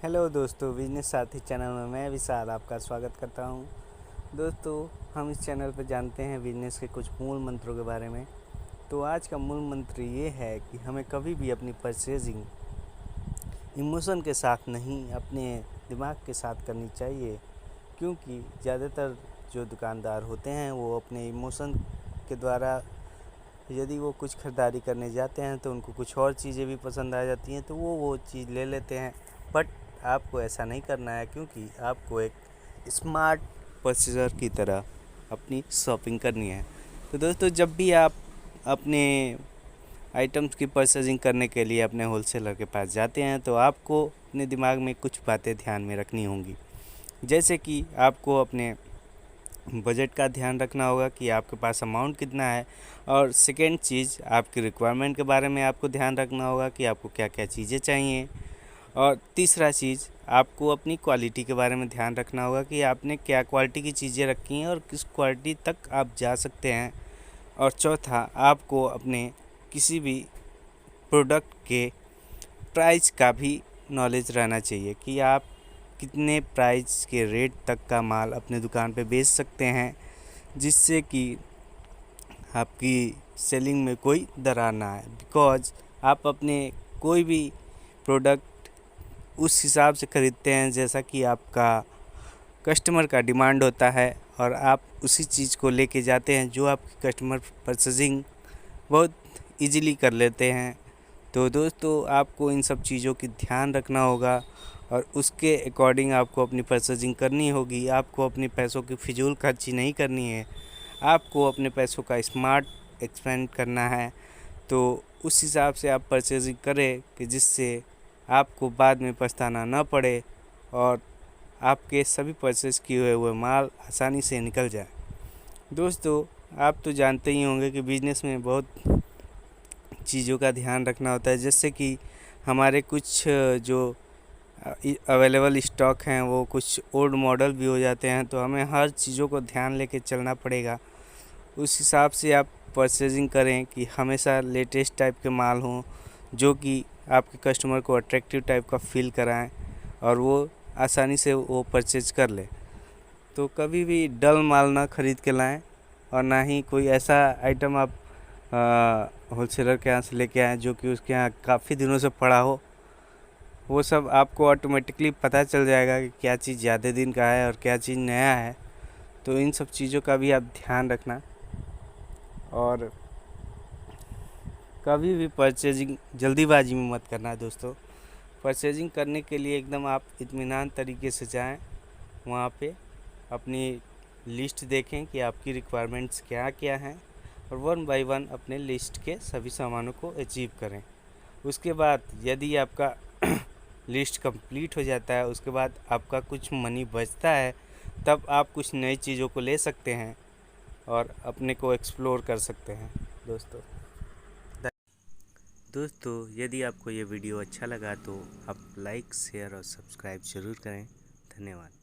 Hello दोस्तों, business साथी channel में मैं विशाल आपका स्वागत करता हूं। दोस्तों, हम इस चैनल पर जानते हैं बिजनेस के कुछ मूल मंत्रों के बारे में। तो आज का मूल मंत्र ये है कि हमें कभी भी अपनी परचेजिंग इमोशन के साथ नहीं, अपने दिमाग के साथ करनी चाहिए। क्योंकि ज़्यादातर जो दुकानदार होते हैं वो अपने इमोशन के द्वारा यदि वो कुछ ख़रीदारी करने जाते हैं तो उनको कुछ और चीज़ें भी पसंद आ जाती हैं, तो वो चीज़ ले लेते हैं। बट आपको ऐसा नहीं करना है, क्योंकि आपको एक स्मार्ट परचेज़र की तरह अपनी शॉपिंग करनी है। तो दोस्तों, जब भी आप अपने आइटम्स की परचेजिंग करने के लिए अपने होलसेलर के पास जाते हैं तो आपको अपने दिमाग में कुछ बातें ध्यान में रखनी होंगी। जैसे कि आपको अपने बजट का ध्यान रखना होगा कि आपके पास अमाउंट कितना है, और सेकेंड चीज़ आपकी रिक्वायरमेंट के बारे में आपको ध्यान रखना होगा कि आपको क्या क्या चीज़ें चाहिए, और तीसरा चीज़ आपको अपनी क्वालिटी के बारे में ध्यान रखना होगा कि आपने क्या क्वालिटी की चीज़ें रखी हैं और किस क्वालिटी तक आप जा सकते हैं। और चौथा, आपको अपने किसी भी प्रोडक्ट के प्राइस का भी नॉलेज रहना चाहिए कि आप कितने प्राइस के रेट तक का माल अपने दुकान पे बेच सकते हैं, जिससे कि आपकी सेलिंग में कोई दरार ना आए। बिकॉज़ आप अपने कोई भी प्रोडक्ट उस हिसाब से ख़रीदते हैं जैसा कि आपका कस्टमर का डिमांड होता है, और आप उसी चीज़ को लेके जाते हैं जो आपकी कस्टमर परचेजिंग बहुत इजीली कर लेते हैं। तो दोस्तों, आपको इन सब चीज़ों की ध्यान रखना होगा और उसके अकॉर्डिंग आपको अपनी परचेजिंग करनी होगी। आपको अपने पैसों की फिजूल खर्ची नहीं करनी है, आपको अपने पैसों का स्मार्ट एक्सपेंड करना है। तो उस हिसाब से आप परचेजिंग करें कि जिससे आपको बाद में पछताना न पड़े और आपके सभी परचेज किए हुए माल आसानी से निकल जाए। दोस्तों, आप तो जानते ही होंगे कि बिज़नेस में बहुत चीज़ों का ध्यान रखना होता है, जैसे कि हमारे कुछ जो अवेलेबल स्टॉक हैं वो कुछ ओल्ड मॉडल भी हो जाते हैं, तो हमें हर चीज़ों को ध्यान लेके चलना पड़ेगा। उस हिसाब से आप परचेजिंग करें कि हमेशा लेटेस्ट टाइप के माल हों, जो कि आपके कस्टमर को अट्रैक्टिव टाइप का फील कराएं और वो आसानी से वो परचेज कर ले। तो कभी भी डल माल ना ख़रीद के लाएं, और ना ही कोई ऐसा आइटम आप होलसेलर के यहाँ से लेके आएँ जो कि उसके यहाँ काफ़ी दिनों से पड़ा हो। वो सब आपको ऑटोमेटिकली पता चल जाएगा कि क्या चीज़ ज़्यादा दिन का है और क्या चीज़ नया है। तो इन सब चीज़ों का भी आप ध्यान रखना, और कभी भी परचेजिंग जल्दीबाजी में मत करना। दोस्तों, परचेजिंग करने के लिए एकदम आप इत्मीनान तरीके से जाएं, वहाँ पे अपनी लिस्ट देखें कि आपकी रिक्वायरमेंट्स क्या क्या हैं, और वन बाय वन अपने लिस्ट के सभी सामानों को अचीव करें। उसके बाद यदि आपका लिस्ट कंप्लीट हो जाता है, उसके बाद आपका कुछ मनी बचता है, तब आप कुछ नई चीज़ों को ले सकते हैं और अपने को एक्सप्लोर कर सकते हैं। दोस्तों, यदि आपको ये वीडियो अच्छा लगा तो आप लाइक, शेयर और सब्सक्राइब ज़रूर करें। धन्यवाद।